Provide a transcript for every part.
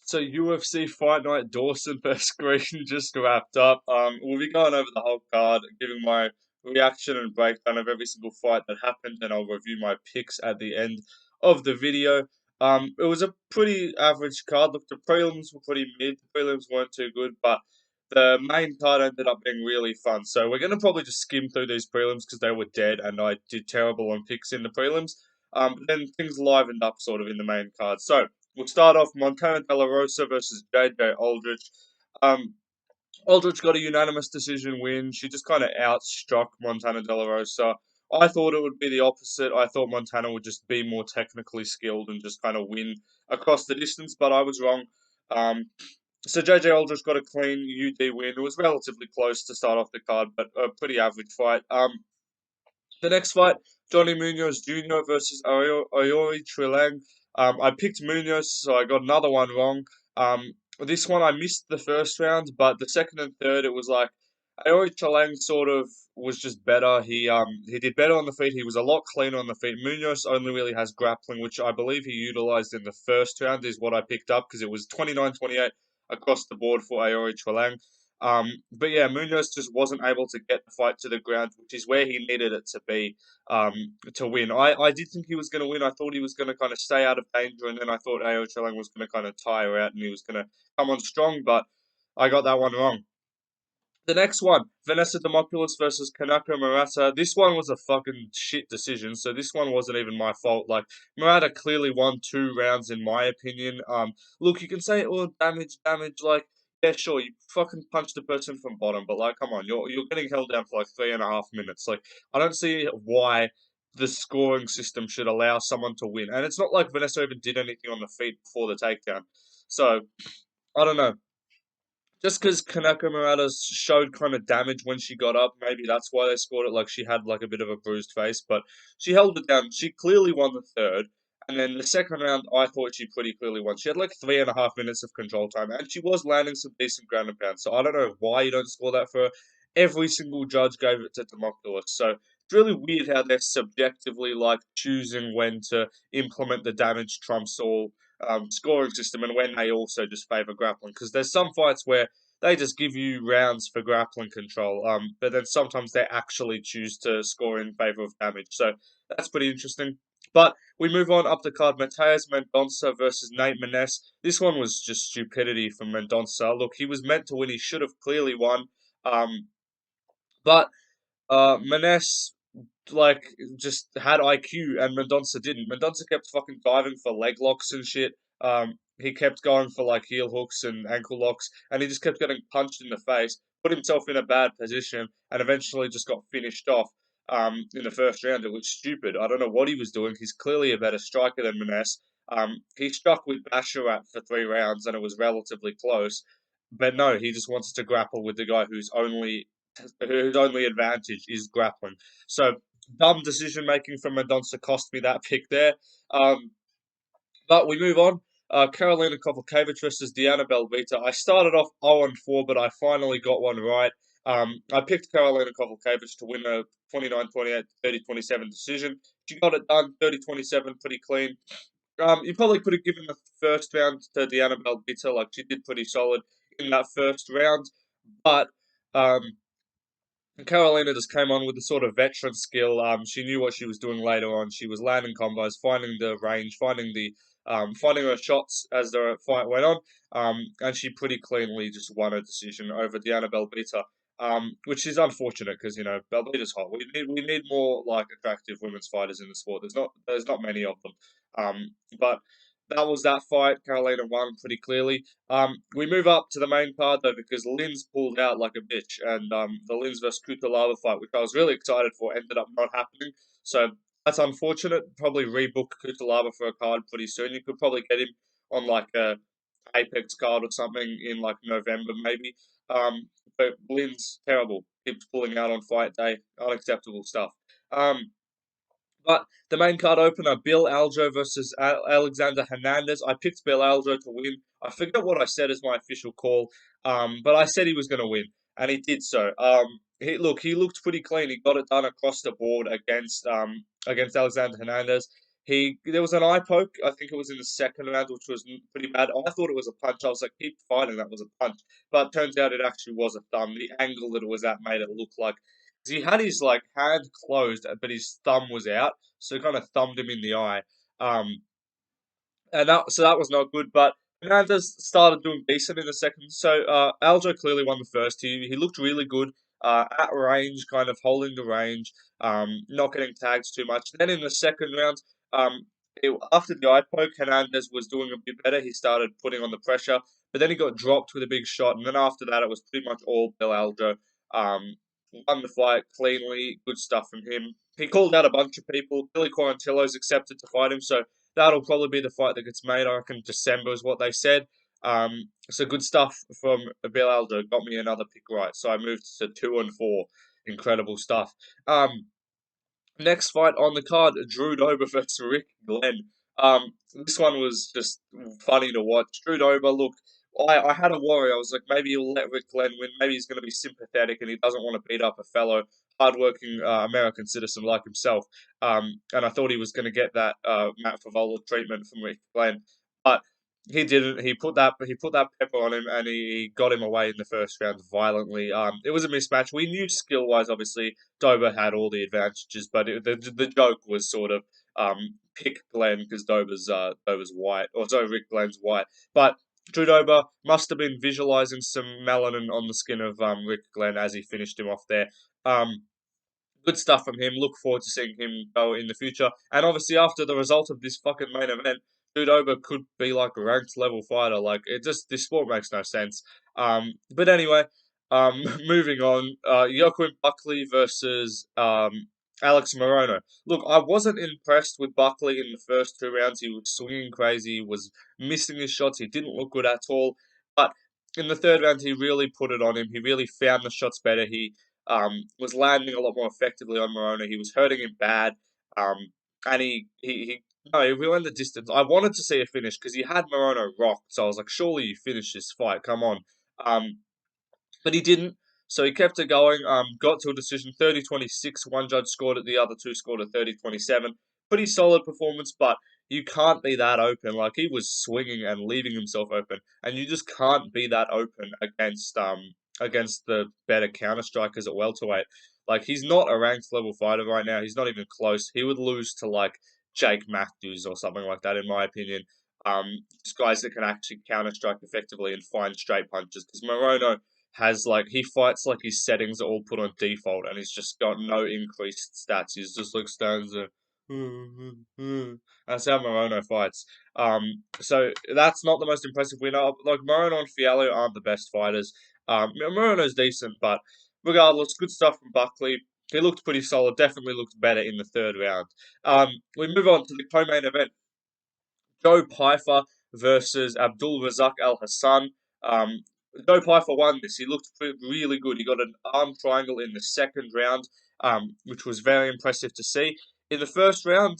So UFC Fight Night Dawson first screen just wrapped up. We'll be going over the whole card, giving my reaction and breakdown of every single fight that happened, and I'll review my picks at the end of the video. It was a pretty average card. Look, the prelims were pretty mid. The prelims weren't too good, but the main card ended up being really fun. So we're gonna probably just skim through these prelims because they were dead, and I did terrible on picks in the prelims. But then things livened up sort of in the main card. So. We'll start off Montana De La Rosa versus JJ Aldrich. Um, Aldrich got a unanimous decision win. She just kind of outstruck Montana De La Rosa. I thought it would be the opposite. I thought Montana would just be more technically skilled and just kind of win across the distance, but I was wrong. So JJ Aldrich got a clean UD win. It was relatively close to start off the card, but a pretty average fight. The next fight, Jonny Munhoz Jr. versus Aoriquileng. I picked Munhoz, so I got another one wrong. This one I missed the first round, but the second and third, it was like Aoriquileng sort of was just better. He did better on the feet. He was a lot cleaner on the feet. Munhoz only really has grappling, which I believe he utilized in the first round, is what I picked up because it was 29-28 across the board for Aoriquileng. But yeah, Munhoz just wasn't able to get the fight to the ground, which is where he needed it to be to win. I did think he was going to win. I thought he was going to kind of stay out of danger, and then I thought Aoriquileng was going to kind of tire out and he was going to come on strong, but I got that one wrong. The next one, Venessa Demopulous versus Kanako Marata. This one was a fucking shit decision, so this one wasn't even my fault. Like, Marata clearly won 2 rounds, in my opinion. Look, you can say, oh, damage, like, yeah, sure, you fucking punched the person from bottom, but, like, come on, you're getting held down for, like, 3.5 minutes. Like, I don't see why the scoring system should allow someone to win. And it's not like Venessa even did anything on the feet before the takedown. So, I don't know. Just because Kanako Murata showed kind of damage when she got up, maybe that's why they scored it. Like she had like a bit of a bruised face, but she held it down. She clearly won the third, and then the second round, I thought she pretty clearly won. She had like 3.5 minutes of control time, and she was landing some decent ground and pound. So I don't know why you don't score that for her. Every single judge gave it to Demopulous. So it's really weird how they're subjectively like choosing when to implement the damage trumps all scoring system and when they also just favour grappling. Because there's some fights where they just give you rounds for grappling control, but then sometimes they actually choose to score in favour of damage. So that's pretty interesting. But we move on up the card. Matteus Mendonca versus Nate Maness. This one was just stupidity from Mendonca. Look, he was meant to win. He should have clearly won. But Maness like just had IQ and Mendonca didn't. Mendonca kept fucking diving for leg locks and shit. He kept going for like heel hooks and ankle locks, and he just kept getting punched in the face, put himself in a bad position, and eventually just got finished off. In the first round, it was stupid. I don't know what he was doing. He's clearly a better striker than Maness. He struck with Basharat for 3 rounds, and it was relatively close. But no, he just wants to grapple with the guy whose only advantage is grappling. So dumb decision making from Mendonca cost me that pick there. Um, but we move on. Karolina Kowalkeiwicz versus Diana Belbita. I started off 0-4, but I finally got one right. I picked Karolina Kowalkeiwicz to win a 29-28, 30-27 decision. She got it done, 30-27, pretty clean. You probably could have given the first round to Diana Belbita, like she did pretty solid in that first round, but um, Karolina just came on with the sort of veteran skill. She knew what she was doing later on. She was landing combos, finding the range, finding her shots as the fight went on. And she pretty cleanly just won a decision over Diana Belbita. Which is unfortunate because Belbita's hot. We need more like attractive women's fighters in the sport. There's not many of them. But that was that fight. Carolina won pretty clearly. We move up to the main card though because Linz pulled out like a bitch, and the Linz versus Kutalava fight, which I was really excited for, ended up not happening. So that's unfortunate. Probably rebook Kutalava for a card pretty soon. You could probably get him on like a Apex card or something in like November maybe. But Linz terrible. Keeps pulling out on fight day. Unacceptable stuff. But the main card opener, Bill Algeo versus Alexander Hernandez. I picked Bill Algeo to win. I forget what I said as my official call, but I said he was going to win, and he did so. He looked pretty clean. He got it done across the board against Alexander Hernandez. There was an eye poke, I think it was in the second round, which was pretty bad. I thought it was a punch. I was like, keep fighting, that was a punch. But it turns out it actually was a thumb. The angle that it was at made it look like, because he had his like hand closed, but his thumb was out, so it kind of thumbed him in the eye. Um, and that was not good. But Hernandez started doing decent in the second. So Algeo clearly won the first. He looked really good at range, kind of holding the range, not getting tagged too much. Then in the second round, after the eye poke, Hernandez was doing a bit better. He started putting on the pressure, but then he got dropped with a big shot. And then after that, it was pretty much all Bill Algeo. Won the fight cleanly. Good stuff from him. He called out a bunch of people. Billy Quarantillo's accepted to fight him, so that'll probably be the fight that gets made. I reckon December is what they said. So good stuff from Bill Algeo. Got me another pick right. So I moved to 2-4. Incredible stuff. Next fight on the card, Drew Dober versus Rick Glenn. This one was just funny to watch. Drew Dober, look, I had a worry. I was like, maybe he'll let Rick Glenn win. Maybe he's going to be sympathetic and he doesn't want to beat up a fellow hardworking American citizen like himself. And I thought he was going to get that Matt Favola treatment from Rick Glenn, but he didn't. He put that pepper on him, and he got him away in the first round violently. It was a mismatch. We knew skill wise, obviously, Dober had all the advantages, but the joke was sort of pick Glenn because Dober's white, or sorry, Rick Glenn's white. But Drew Dober must have been visualizing some melanin on the skin of Rick Glenn as he finished him off there. Good stuff from him. Look forward to seeing him go in the future. And obviously, after the result of this fucking main event, Dober could be like a ranked level fighter. Like this sport makes no sense. But anyway, moving on. Joaquin Buckley versus Alex Morono. Look, I wasn't impressed with Buckley in the first two rounds. He was swinging crazy. He was missing his shots. He didn't look good at all. But in the third round, he really put it on him. He really found the shots better. He was landing a lot more effectively on Morono. He was hurting him bad. And he went the distance. I wanted to see a finish because he had Morono rocked. So I was like, surely you finish this fight. Come on. But he didn't. So he kept it going. Got to a decision 30-26. One judge scored it. The other two scored a 30-27. Pretty solid performance, but you can't be that open. Like, he was swinging and leaving himself open. And you just can't be that open against the better counter strikers at welterweight. Like, he's not a ranked level fighter right now. He's not even close. He would lose to like Jake Matthews or something like that, in my opinion. Just guys that can actually counter strike effectively and find straight punches. Because Morono he fights like his settings are all put on default, and he's just got no increased stats. He's just like stands there. That's how Morono fights. So that's not the most impressive winner. Like, Morono and Fiallo aren't the best fighters. Morono's decent, but regardless, good stuff from Buckley. He looked pretty solid. Definitely looked better in the third round. We move on to the co-main event. Joe Pyfer versus Abdul Razak Al Hassan. Joe Pyfer won this. He looked really good. He got an arm triangle in the second round, which was very impressive to see. In the first round,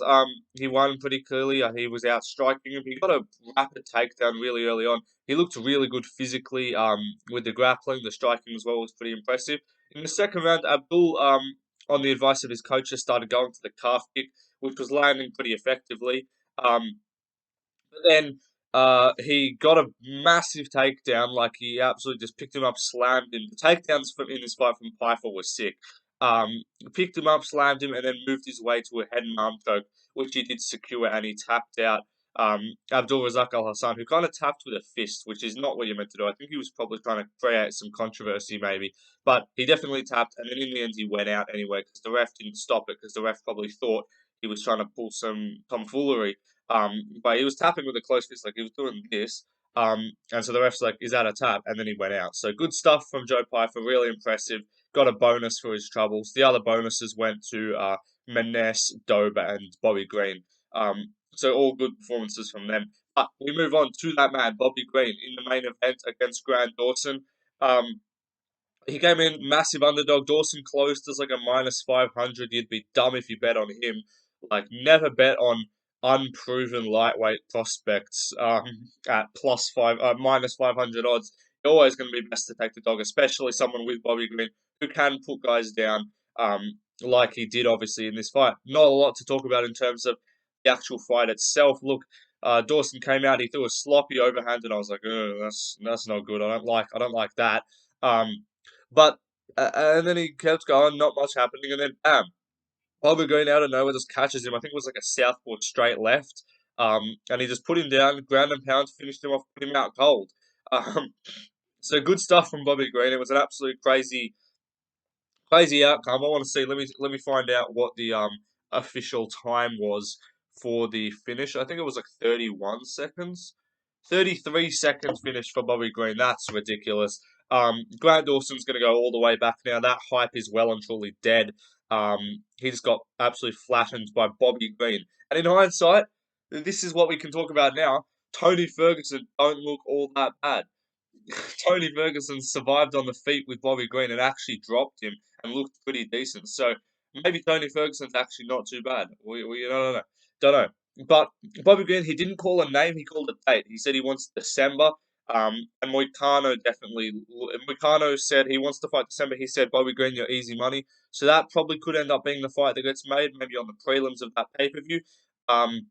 he won pretty clearly. He was outstriking him. He got a rapid takedown really early on. He looked really good physically with the grappling. The striking as well was pretty impressive. In the second round, Abdul, on the advice of his coaches, started going to the calf kick, which was landing pretty effectively. But then he got a massive takedown. Like, he absolutely just picked him up, slammed him. The takedowns in this fight from Pyfer were sick. Picked him up, slammed him, and then moved his way to a head and arm choke, which he did secure, and he tapped out Abdul Razak Al Hassan, who kind of tapped with a fist, which is not what you're meant to do. I think he was probably trying to create some controversy, maybe. But he definitely tapped, and then in the end, he went out anyway, because the ref didn't stop it, because the ref probably thought he was trying to pull some tomfoolery. But he was tapping with a close fist, like he was doing this. And so the ref's like, is that a tap? And then he went out. So good stuff from Joe Pyfer, really impressive. Got a bonus for his troubles. The other bonuses went to Maness, Dober, and Bobby Green. So all good performances from them. But we move on to that man, Bobby Green, in the main event against Grant Dawson. He came in massive underdog. Dawson closed as like a -500. You'd be dumb if you bet on him. Like, never bet on unproven lightweight prospects at -500 odds. You're always going to be best to take the dog, especially someone with Bobby Green who can put guys down like he did, obviously, in this fight. Not a lot to talk about in terms of the actual fight itself. Look, Dawson came out, he threw a sloppy overhand, and I was like, that's not good. I don't like that. Um, but and then he kept going, not much happening, and then bam, Bobby Green out of nowhere just catches him. I think it was like a southpaw straight left. And he just put him down, ground and pound, finished him off, put him out cold. Um, so good stuff from Bobby Green. It was an absolute crazy outcome. I want to see. Let me find out what the official time was for the finish. I think it was like 31 seconds. 33 seconds finish for Bobby Green. That's ridiculous. Grant Dawson's going to go all the way back now. That hype is well and truly dead. He just got absolutely flattened by Bobby Green. And in hindsight, this is what we can talk about now. Tony Ferguson don't look all that bad. Tony Ferguson survived on the feet with Bobby Green and actually dropped him and looked pretty decent. So maybe Tony Ferguson's actually not too bad. We don't know. But Bobby Green, he didn't call a name, he called a date. He said he wants December. And Moicano definitely. Moicano said he wants to fight December. He said, Bobby Green, you're easy money. So that probably could end up being the fight that gets made, maybe on the prelims of that pay per view. Um,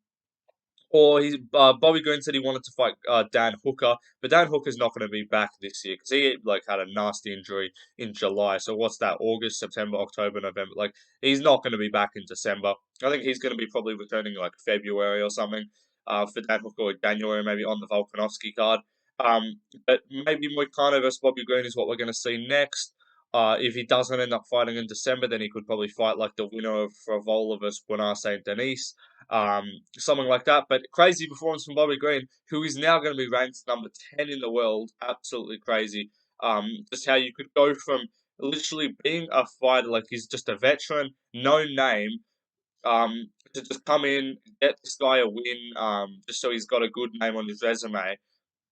Bobby Green said he wanted to fight Dan Hooker, but Dan Hooker's not going to be back this year because he like had a nasty injury in July. So what's that? August, September, October, November. Like he's not going to be back in December. I think he's going to be probably returning like February or something. For Dan Hooker or January, maybe on the Volkanovski card. But maybe Moicano versus Bobby Green is what we're going to see next. If he doesn't end up fighting in December, then he could probably fight like the winner of Fravola versus Buenos Saint Denis, something like that. But crazy performance from Bobby Green, who is now going to be ranked number 10 in the world. Absolutely crazy. Just how you could go from literally being a fighter, like he's just a veteran, no name, to just come in, get this guy a win, just so he's got a good name on his resume,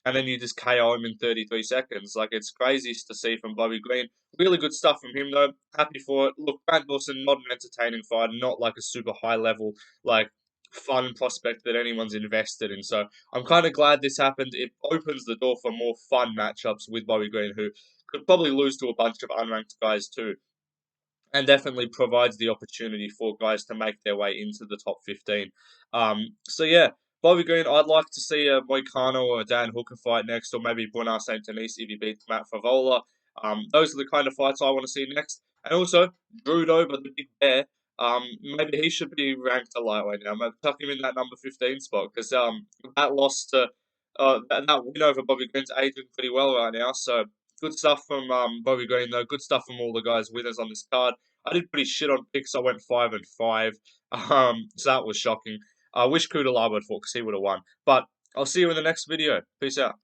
and then you just KO him in 33 seconds. Like, it's crazy to see from Bobby Green. Really good stuff from him, though. Happy for it. Look, Grant Dawson, not an entertaining fight, not like a super high level, like, fun prospect that anyone's invested in. So I'm kind of glad this happened. It opens the door for more fun matchups with Bobby Green, who could probably lose to a bunch of unranked guys, too, and definitely provides the opportunity for guys to make their way into the top 15. So yeah, Bobby Green, I'd like to see a Moicano or a Dan Hooker fight next, or maybe Buenos Saint Denis if he beats Matt Favola. Those are the kind of fights I want to see next. And also, Drew Dober, the big bear, maybe he should be ranked a lightweight now. Maybe tuck him in that number 15 spot, because that loss to that win over Bobby Green's aging pretty well right now. So good stuff from Bobby Green, though. Good stuff from all the guys winners on this card. I did pretty shit on picks. I went 5-5. So that was shocking. I wish Kudalaba had fought because he would have won. But I'll see you in the next video. Peace out.